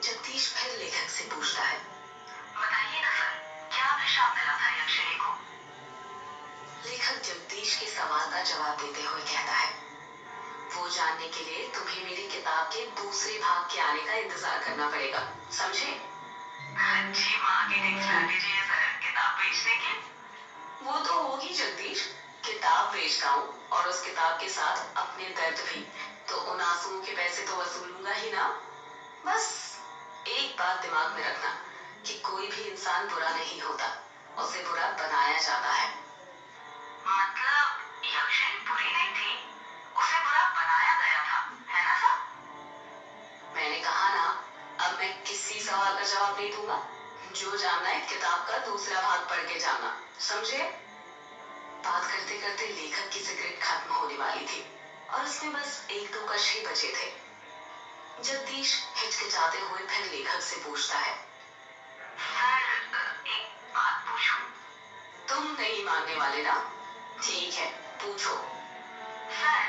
जगदीश फिर लेखक से पूछता है, बताइए ना सर, क्या अभिशाप मिला था यक्षिणी को? लेखक जगदीश के सवाल का जवाब देते हुए कहता है, वो जानने के लिए तुम्हें मेरी किताब के दूसरे भाग के आने का इंतजार करना पड़ेगा, समझे? अच्छी मार्केटिंग स्ट्रैटेजी है सर, किताब बेचने की। वो तो होगी जगदीश, किताब बेचता हूँ और उस किताब के साथ अपने दर्द भी, तो उन आंसुओं के पैसे तो वसूलूंगा ही ना। बस एक बात दिमाग में रखना कि कोई भी इंसान बुरा नहीं होता, उसे बुरा बनाया जाता है। मतलब यक्षिणी बुरी नहीं थी, उसे बुरा बनाया गया था, है ना सर? मैंने कहा ना, अब मैं किसी सवाल का जवाब नहीं दूंगा। जो जानना है किताब का दूसरा भाग पढ़ के जानना, समझे? बात करते करते लेखक की सिगरेट खत्म होने वाली थी और उसमें बस एक दो कश ही बचे थे। जगदीश हिचकिचाते हुए फिर लेखक से पूछता है, सर एक बात पूछूं? तुम नहीं मानने वाले ना? ठीक है, पूछो। सर,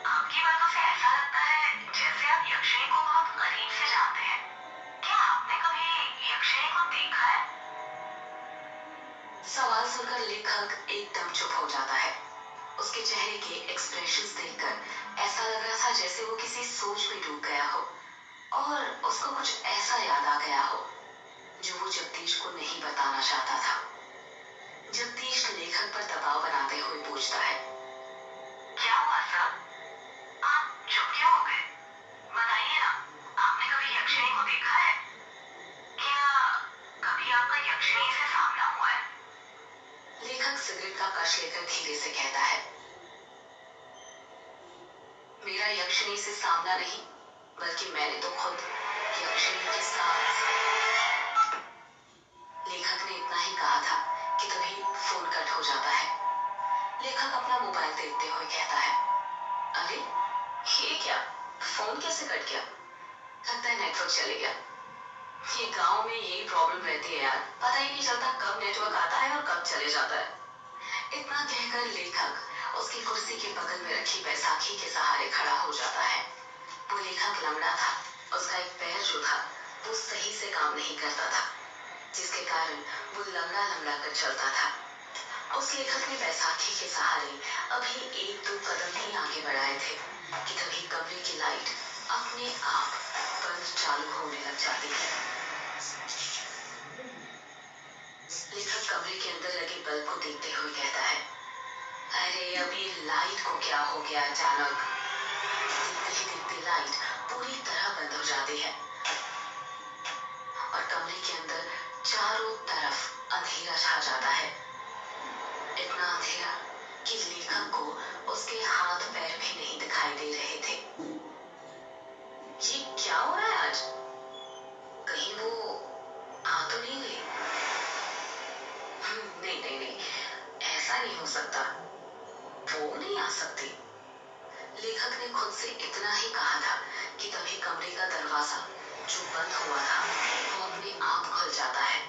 आपकी बातों से ऐसा लगता है जैसे आप यक्षिणी को बहुत करीब से जानते हैं। क्या आपने कभी यक्षिणी को देखा है? सवाल सुनकर लेखक एकदम चुप हो जाता है। उसके चेहरे के एक्सप्रेशंस देखकर ऐसा लग रहा था जैसे वो किसी सोच में डूब गया हो और उसको कुछ ऐसा याद आ गया हो जो वो जगदीश को नहीं बताना चाहता था। जगदीश लेखक पर दबाव बनाते हुए पूछता है, क्या हुआ सर? आप चुप क्यों हो गए? बताइए ना, आपने कभी यक्षिणी को देखा है? क्या कभी आपका यक्षिणी से सामना हुआ है? लेखक सिगरेट का कश लेकर धीरे से कहता है, मेरा यक्षिणी से सामना नहीं, बल्कि मैंने तो खुद यक्षिणी के साथ। लेखक ने इतना ही कहा था कि तभी फोन कट हो जाता है। लेखक अपना मोबाइल देखते हुए कहता है, अरे ये क्या, फोन कैसे कट गया? लगता है नेटवर्क चले गया। ये गांव में यही प्रॉब्लम रहती है यार, पता ही नहीं चलता कब नेटवर्क आता है और कब चले जाता है। इतना कहकर लेखक उसकी कुर्सी के बगल में रखी बैसाखी के सहारे खड़ा हो जाता है। वो लेखक लंगड़ा था, उसका एक पैर जो था वो सही से काम नहीं करता था, जिसके कारण वो लंगड़ा लंगड़ा कर चलता था। उस लेखक ने बैसाखी के सहारे अभी एक दो कदम ही आगे बढ़ाए थे कि तभी कमरे की लाइट अपने आप बंद चालू होने लग जाती है। लेखक कमरे के अंदर लगे बल्ब को देखते हुए कहता है, अरे अभी लाइट को क्या हो गया अचानक? देखते ही देखते लाइट पूरी तरह बंद हो जाती है और कमरे के अंदर चारों तरफ अंधेरा छा जाता है। इतना अंधेरा कि लेखक को उसके हाथ पैर भी नहीं दिखाई दे रहे थे। ये क्या हो रहा है आज? कहीं वो आ तो नहीं गई? नहीं नहीं नहीं, ऐसा नहीं हो सकता, वो नहीं आ सकती। लेखक ने खुद से इतना ही कहा था कि तभी कमरे का दरवाजा जो बंद हुआ था वो अपने आप खुल जाता है।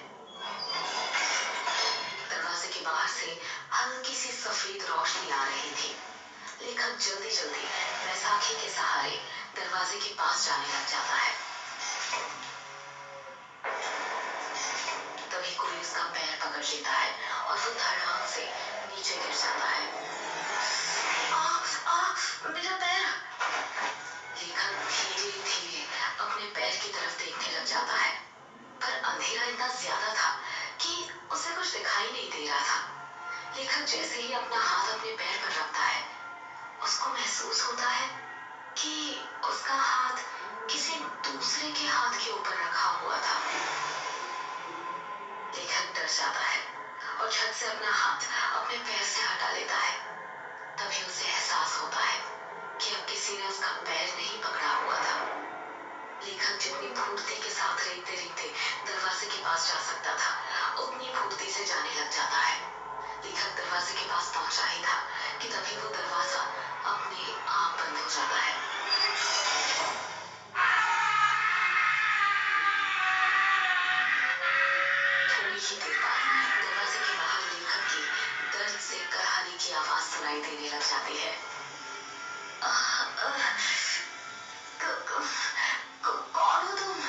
दरवाजे के बाहर से हल्की सी सफेद रोशनी आ रही थी। लेखक जल्दी जल्दी बैसाखी के सहारे दरवाजे के पास जाने लग जाता है। तभी कोई उसका पैर पकड़ लेता है और वो धड़ाम से नीचे गिर जाता है। मेरा पैर! लेखक धीरे धीरे अपने पैर की तरफ देखने लग जाता है, पर अंधेरा इतना ज्यादा था कि उसे कुछ दिखाई नहीं दे रहा था। लेखक जैसे ही अपना हाथ अपने पैर पर रखता है, उसको महसूस होता है कि उसका हाथ किसी दूसरे के हाथ के ऊपर रखा हुआ था। लेखक डर जाता है और झट से अपना हाथ अपने पैर से हटा लेता है। तभी उसे एहसास होता है कि अब किसी ने उसका पैर नहीं पकड़ा हुआ था। लेखक जितनी फुर्ती के साथ रेंगते रेंगते दरवाजे के पास जा सकता था, उतनी फुर्ती से जाने लग जाता है। लेखक दरवाजे के पास पहुंचा ही था कि तभी वो दरवाजा अपने आप बंद हो जाता है। थोड़ी ही देर बाद दरवाजे के बाहर लेखक की दर्द से कराहने की आवाज सुनाई देने लग जाती है। कौन हो तुम?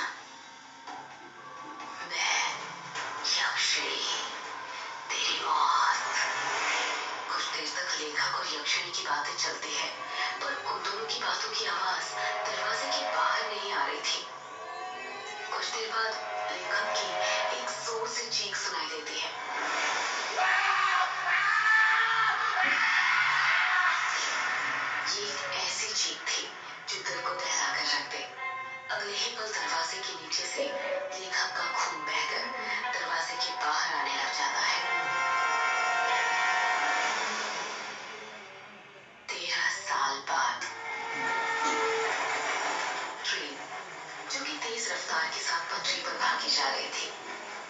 ही पल दरवाजे के नीचे से लेखक का खून बहकर दरवाजे के बाहर आने लग जाता है। 13 साल बाद ट्रेन, जो कि तेज रफ्तार के साथ पटरी पर भागी जा रही थी,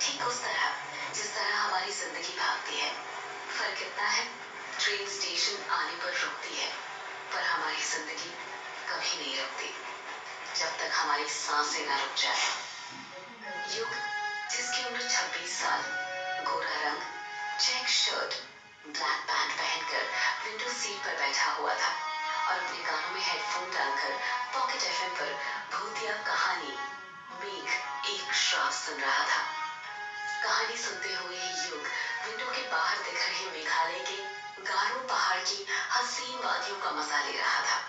ठीक उस तरह जिस तरह हमारी जिंदगी भागती है। फर्क इतना है, ट्रेन स्टेशन आने पर रुकती है, पर हमारी जिंदगी कभी नहीं रुकती जब तक हमारी सांसें न रुक जाए। युग, जिसकी उम्र 26 साल, गोरा रंग, चेक शर्ट, ब्लैक पैंट पहनकर विंडो सीट पर बैठा हुआ था और अपने कानों में हेडफोन डालकर पॉकेट एफएम पर भूतिया कहानी मेघ एक श्राप सुन रहा था। कहानी सुनते हुए ही युग विंडो के बाहर दिख रहे मेघालय के गारो पहाड़ की हसीन वादियों का मजा ले रहा था।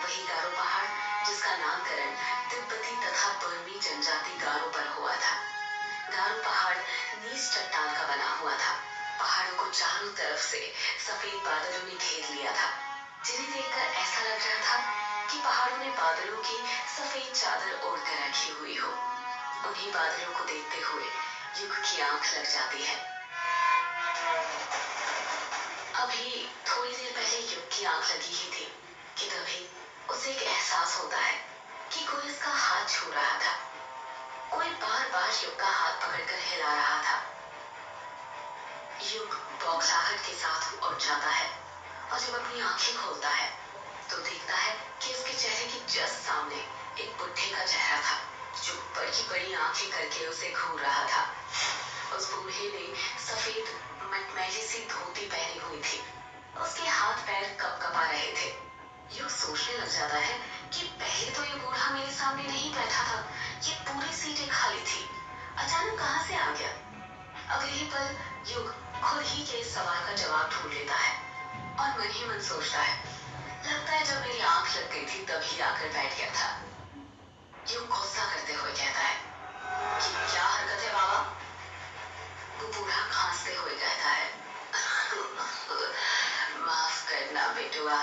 वही गारो पहाड़ जिसका नामकरण तिब्बती तथा बर्मी जनजाति गारो पर हुआ था। गारो पहाड़ नीच चट्टान का बना हुआ था। पहाड़ों को चारों तरफ से सफेद बादलों ने घेर लिया था, जिन्हें देखकर ऐसा लग रहा था कि पहाड़ों ने बादलों की सफेद चादर ओढ़ कर रखी हुई हो। उन्हीं बादलों को देखते हुए युग की आंख लग जाती है। अभी थोड़ी देर पहले युग की आंख लगी ही थी कि तभी उसे एक एहसास होता है कि कोई उसका हाथ छू रहा था। कोई बार बार युग का हाथ पकड़कर हिला रहा था। युग बौखलाहट के साथ उठ जाता है और जब अपनी आंखें खोलता है तो देखता है कि उसके चेहरे के जस्ट सामने एक बुढ़े का चेहरा था, जो बड़ी बड़ी आंखें करके उसे घूर रहा था। उस बूढ़े ने सफेद मटमैली सी धोती पहनी हुई थी। उसके हाथ पैर कपकपा रहे थे। युग सोचने लग जाता है कि पहले तो ये बूढ़ा मेरे सामने नहीं बैठा था, ये पूरी सीटें खाली थी, अचानक कहां से आ गया। अगले ही पल युग खुद ही के इस सवाल का जवाब ढूंढ लेता है और मन ही मन सोचता है, लगता है जब मेरी आंख लग गई थी तभी आकर बैठ गया था। युग गुस्सा करते हुए कहता है कि क्या हरकत है बाबा। वो बूढ़ा खांसते हुए कहता है, माफ करना बेटुआ,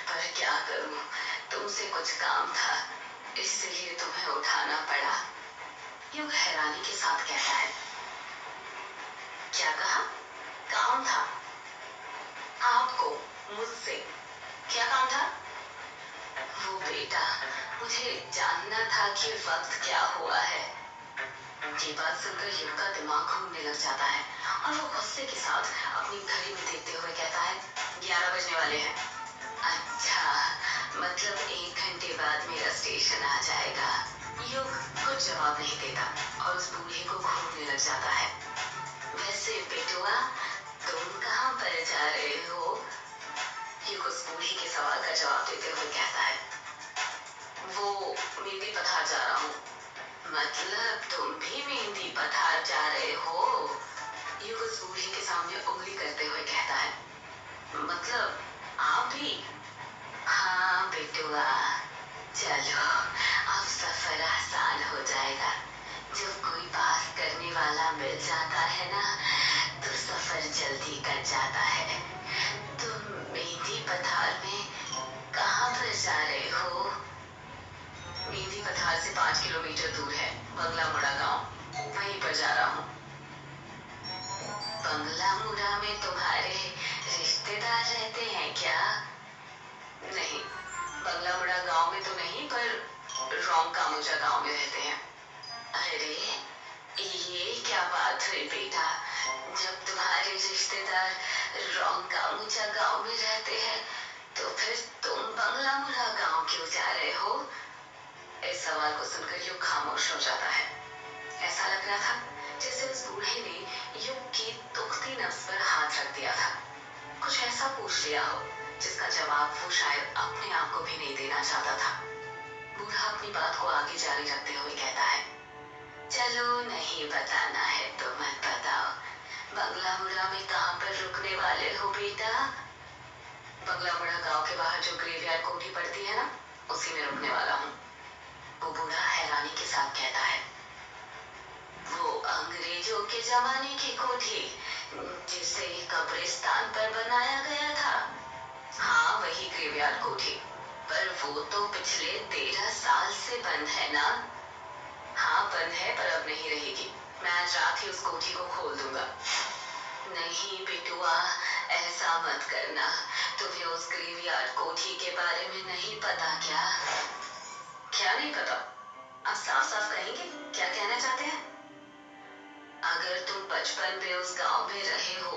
पर क्या करूं, तुमसे कुछ काम था इसलिए तुम्हें उठाना पड़ा। युग हैरानी के साथ कहता है, क्या कहा? काम था? आपको मुझसे क्या काम था? वो बेटा, मुझे जानना था कि वक्त क्या हुआ है। ये बात सुनकर युग का दिमाग घूमने लग जाता है और वो गुस्से के साथ अपनी घड़ी में देखते हुए कहता है, 11 बजने वाले हैं। अच्छा, मतलब 1 घंटे बाद मेरा स्टेशन आ जाएगा। युग कुछ जवाब नहीं देता और उस बूढ़े को घूरने लग जाता है। वैसे बेटुआ, तुम कहाँ पर जा रहे हो? युग उस बूढ़े के सवाल का जवाब देते हुए कहता है, वो मेहंदी पथार जा रहा हूँ। मतलब तुम भी मेहंदी पथार जा रहे हो? युग उस बूढ़े के सामने उंगली करते हुए कहता है, मतलब आप भी? हाँ बेटुआ, चलो अब सफर आसान हो जाएगा। जब कोई पास करने वाला मिल जाता है ना, तो सफर जल्दी कट जाता है। तुम मेहंदी पथार में कहाँ पर जा रहे हो? मेहंदी पथार से 5 किलोमीटर दूर है बंगला मुड़ा गांव, वहीं पर जा रहा हूँ। बंगला मुड़ा में तुम्हारे रिश्तेदार रहते हैं क्या? नहीं, बंगला मुड़ा गांव में तो नहीं, पर रोंग कामुचा गांव में रहते हैं। अरे ये क्या बात हुई बेटा, जब तुम्हारे रिश्तेदार रोंग कामुचा गांव में रहते हैं तो फिर तुम बंगला मुड़ा गांव क्यों जा रहे हो? इस सवाल को सुनकर युग खामोश हो जाता है। ऐसा लग रहा था जैसे उस बूढ़े ने युग की दुखती नब्ज पर हाथ रख दिया था, कुछ ऐसा पूछ लिया हो जिसका जवाब वो शायद अपने आप को भी नहीं देना चाहता था। बूढ़ा अपनी बात को आगे जारी रखते हुए कहता है, चलो नहीं बताना है तो मत बताओ। बंगला मुड़ा में कहाँ पर रुकने वाले हो बेटा? बंगला मुड़ा गांव के बाहर जो ग्रेवयार्ड कोठी पड़ती है ना, उसी में रुकने वाला हूँ। वो बूढ़ा हैरानी के साथ कहता है, वो अंग्रेजों के जमाने की कोठी जिसे कब्रिस्तान पर बनाया गया था? हाँ, वही ग्रेवयार्ड कोठी, पर वो तो पिछले 13 साल से बंद है ना। बंद है पर अब नहीं रहेगी। मैं आज रात ही उस कोठी को खोल दूंगा। नहीं बिटुआ, ऐसा मत करना। तुम्हें उस ग्रेवयार्ड कोठी के बारे में नहीं पता क्या? क्या नहीं पता? आप साफ साफ कहेंगे क्या कहना चाहते हैं? अगर तुम बचपन में उस गांव में रहे हो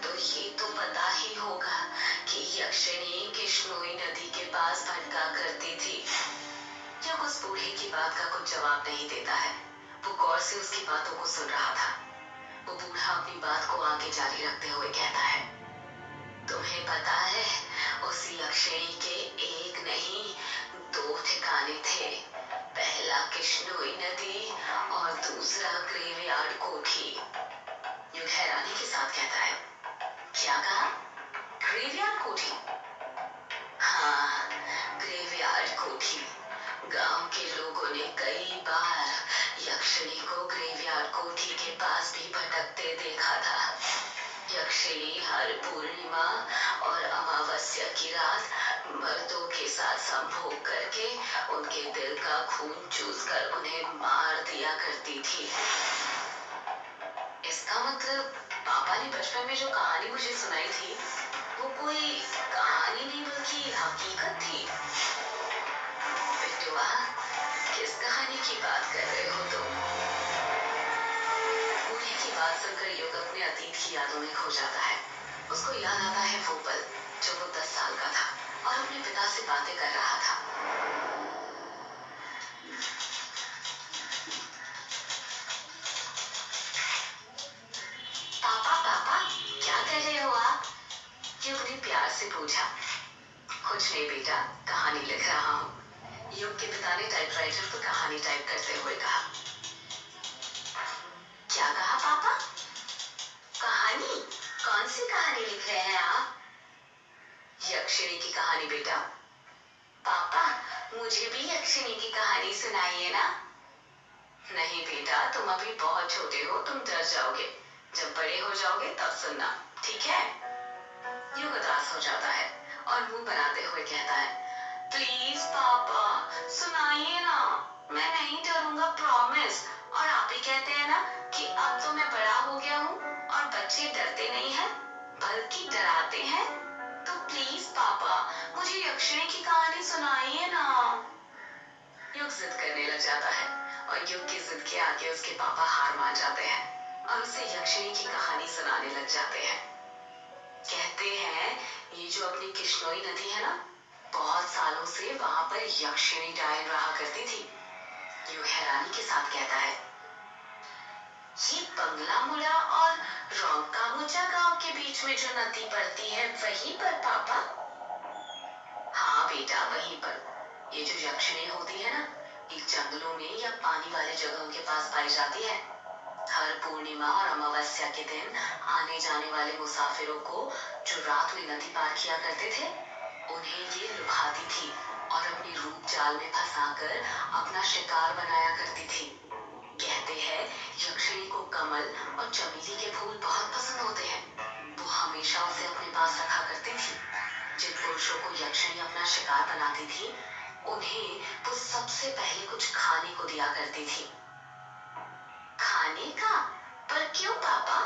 तो ये तो पता ही होगा कि यक्षिणी किश्नोई नदी के पास भटका करती थी। जब उस बूढ़े की बात का कुछ जवाब नहीं देता है, वो गौर से उसकी बातों को सुन रहा था। वो बूढ़ा अपनी बात को आगे जारी रखते हुए कहता है, तुम्हें पता है उस यक्षिणी के एक नहीं 2 ठिकाने थे। पहला किश्नोई नदी और दूसरा ग्रेवयार्ड कोठी। युग हैरानी के साथ कहता है, क्या कहा? ग्रेवयार्ड कोठी? हाँ, ग्रेवयार्ड कोठी। गांव के लोगों ने कई बार यक्षिणी को ग्रेवयार्ड कोठी के पास भी भटकते देखा था। यक्षिणी हर पूर्णिमा और अमावस्या की रात मर्दों के साथ संभोग करके उनके दिल का खून चूसकर उन्हें मार दिया करती थी। इसका मतलब पापा ने बचपन में जो कहानी मुझे सुनाई थी वो कोई कहानी नहीं बल्कि हकीकत थी। बिटुआ, किस कहानी की बात कर रहे हो तुम? बूढ़ी की बात सुनकर युग अपने अतीत की यादों में खो जाता है। उसको याद आता है वो पल जब वो 10 साल का था और अपने पिता से बातें कर रहा था। पापा पापा, क्या कर रहे हो आप? युग ने प्यार से पूछा। कुछ नहीं बेटा, कहानी लिख रहा हूँ। युग के पिता ने टाइपराइटर पर कहानी टाइप करते हुए कहा। क्या कहा पापा? कहानी? कौन सी कहानी लिख रहे हैं आप? यक्षिणी की कहानी बेटा। पापा, मुझे भी यक्षिणी की कहानी सुनाइए ना। नहीं बेटा, तुम अभी बहुत छोटे हो, तुम डर जाओगे। जब बड़े हो जाओगे तब सुनना, ठीक है? युग उदास हो जाता है और मुंह बनाते हुए कहता है, प्लीज पापा सुनाइए ना, मैं नहीं डरूंगा, प्रॉमिस। और आप ही कहते हैं ना कि अब तो मैं बड़ा हो गया हूँ और बच्चे डरते नहीं हैं बल्कि डराते हैं। तो प्लीज पापा मुझे यक्षिणी की कहानी सुनाइए ना। युग जिद करने लग जाता है और युग की जिद के आगे उसके पापा हार मान जाते हैं और उसे यक्षिणी की कहानी सुनाने लग जाते हैं। कहते हैं ये जो अपनी किश्नोई नदी है ना, बहुत सालों से वहां पर यक्षिणी डायन रहा करती थी। युग हैरानी के साथ कहता है, ये बंगला मुड़ा और रोंकामुचा गांव के बीच में जो नदी पड़ती है वहीं पर पापा? हाँ बेटा, वहीं पर। ये जो यक्षिणी होती है ना, एक जंगलों में या पानी वाले जगहों के पास पाई जाती है। हर पूर्णिमा और अमावस्या के दिन आने जाने वाले मुसाफिरों को जो रात में नदी पार किया करते थे, उन्हें ये लुभाती थी और अपने रूप जाल में फंसाकर अपना शिकार बनाया करती थी। कहते हैं यक्षिणी को कमल और चमेली के फूल बहुत पसंद होते हैं। वो हमेशा उसे अपने पास रखा करती थी। जिन पुरुषों को यक्षिणी अपना शिकार बनाती थी, उन्हें वो सबसे पहले कुछ खाने को दिया करती थी। खाने का? पर क्यों पापा?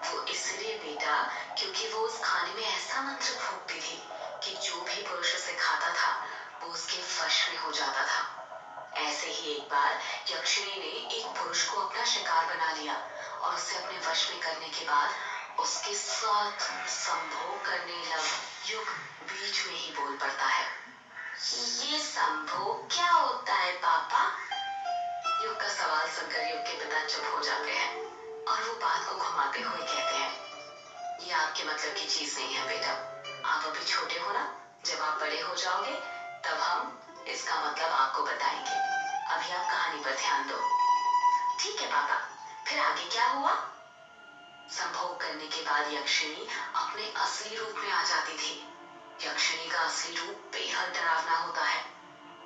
वो इसलिए बेटा, क्योंकि वो उस खाने में ऐसा मंत्र फूंकती थी कि जो भी पुरुष उसे खाता था वो उसके वश में हो जाता था। ऐसे ही एक बार यक्षिणी ने एक पुरुष को अपना शिकार बना लिया और उसे अपने वश में करने के बाद उसके साथ संभोग करने लग। युग बीच में ही बोल पड़ता है, ये संभोग क्या होता है पापा? युग का सवाल सुनकर युग के पिता चुप हो जाते हैं और वो बात को घुमाते हुए कहते हैं, ये आपके मतलब की चीज नहीं है बेटा। आप अभी छोटे हो ना, जब आप बड़े हो जाओगे तब हम इसका मतलब आपको बताएंगे। अभी आप कहानी पर ध्यान दो। ठीक है पापा, फिर आगे क्या हुआ? संभोग करने के बाद यक्षिणी अपने असली रूप में आ जाती थी। यक्षिणी का असली रूप बेहद डरावना होता है।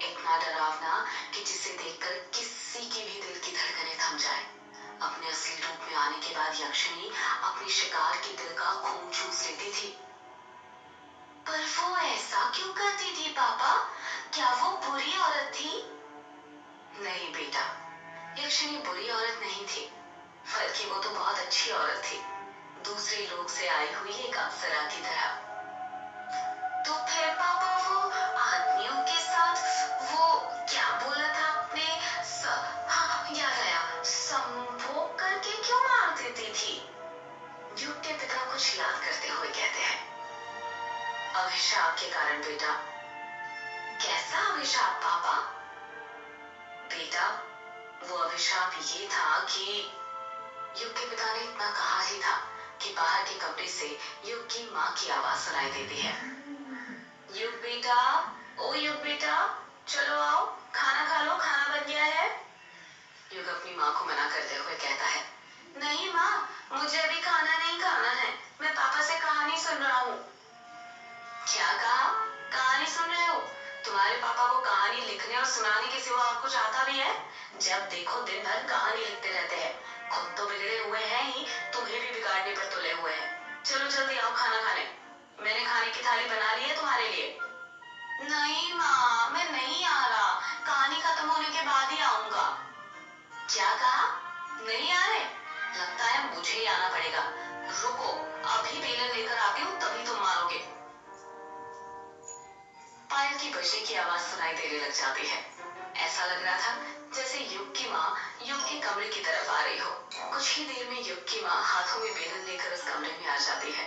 इतना डरावना कि जिसे देखकर किसी की भी दिल की धड़कनें थम जाए। अपने असली रूप में आने के बाद यक्षिणी अपने शिकार के दिल का खून चूस लेती थी। पर वो ऐसा क्यों करती थी पापा? क्या वो बुरी औरत थी? नहीं बेटा, यक्षिणी बुरी औरत नहीं थी, बल्कि वो तो बहुत अच्छी औरत थी, दूसरे लोक से आई हुई एक अप्सरा की तरह। तो फिर पापा वो आदमियों के साथ वो क्या बोला था आपने? हाँ याद आया, संभोग करके क्यों मार देती थी? युग के पिता कुछ याद करते हुए कहते हैं, अभिशाप के कारण बेटा। कैसा अभिशाप पापा? बेटा वो अभिशाप ये था कि युग के पिता ने इतना कहा ही था कि बाहर के कमरे से युग की माँ की आवाज सुनाई देती है, युग बेटा, ओ युग बेटा, चलो आओ, खाना खा लो, खाना बन गया है। युग अपनी माँ को मना करते हुए कहता है, नहीं माँ, मुझे अभी खाना नहीं खाना है, मैं पापा से कहानी सुन रहा हूँ। क्या कहा? कहानी सुन रहे हो? तुम्हारे पापा को कहानी लिखने और सुनाने के सिवा और कुछ आता भी है? जब देखो दिन भर कहानी लिखते रहते हैं, खुद तो बिगड़े हुए हैं ही, तुम्हें भी बिगाड़ने पर तुले हुए हैं। चलो जल्दी आओ खाना खाने, मैंने खाने की थाली बना ली है तुम्हारे लिए। नहीं माँ, मैं नहीं आ रहा, कहानी खत्म होने के बाद ही आऊंगा। क्या कहा? नहीं आ रहे? लगता है मुझे ही आना पड़ेगा, रुको, अभी बेलन लेकर आती हूँ, तभी तुम मारोगे। पायल की बजने की आवाज सुनाई देने लग जाती है। ऐसा लग रहा था जैसे युग की माँ युग के कमरे की तरफ आ रही हो। कुछ ही देर में युग की माँ हाथों में बेलन लेकर उस कमरे में आ जाती है।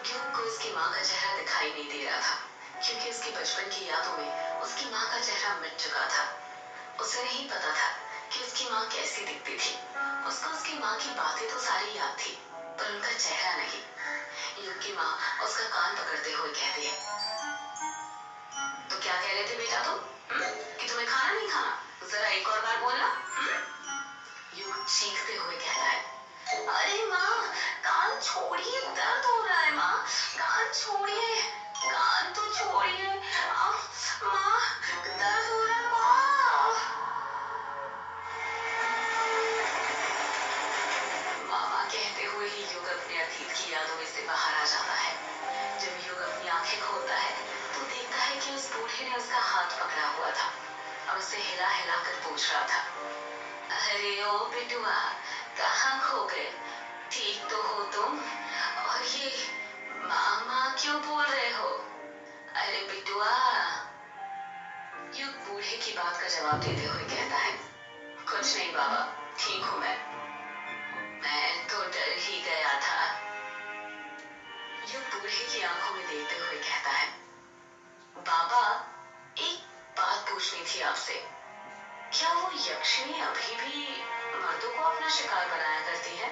युग को उसकी माँ का चेहरा दिखाई नहीं दे रहा था, क्योंकि उसके बचपन की यादों में उसकी माँ का चेहरा मिट चुका था। उसे नहीं पता था कि उसकी माँ कैसी दिखती थी। उसको उसकी माँ की बातें तो सारी याद थी, पर उनका चेहरा नहीं। युग की माँ उसका कान पकड़ते हुए कहती है, तो क्या कह रहे थे बेटा तुम? कि तुम्हें खाना नहीं खाना? जरा एक और बार बोलना। युग चीखते हुए कहता है, अरे माँ, कान छोड़िए, दर्द हो रहा है माँ, कान छोड़िए, कान तो छोड़िए, माँ, दर्द हो रहा है माँ। मामा कहते हुए ही युग अपने अतीत की यादों में से बाहर आ जाता है। जब युग अपनी आंखें खोलता है तो देखता है कि उस बूढ़े ने उसका हाथ पकड़ा हुआ था और उसे हिला हिला कर पूछ रहा था, अरे ओ बिटुआ, कहाँ खो गए? ठीक तो हो तुम? और ये मामा क्यों बोल रहे हो? अरे बिटुआ। युग बूढ़े की बात का जवाब देते हुए कहता है, कुछ नहीं बाबा, ठीक हूँ मैं तो डर ही गया था। युग बूढ़े की आंखों में देखते हुए कहता है, बाबा, एक बात पूछनी थी आपसे, क्या वो यक्षिणी अभी भी मर्दों को अपना शिकार बनाया करती है?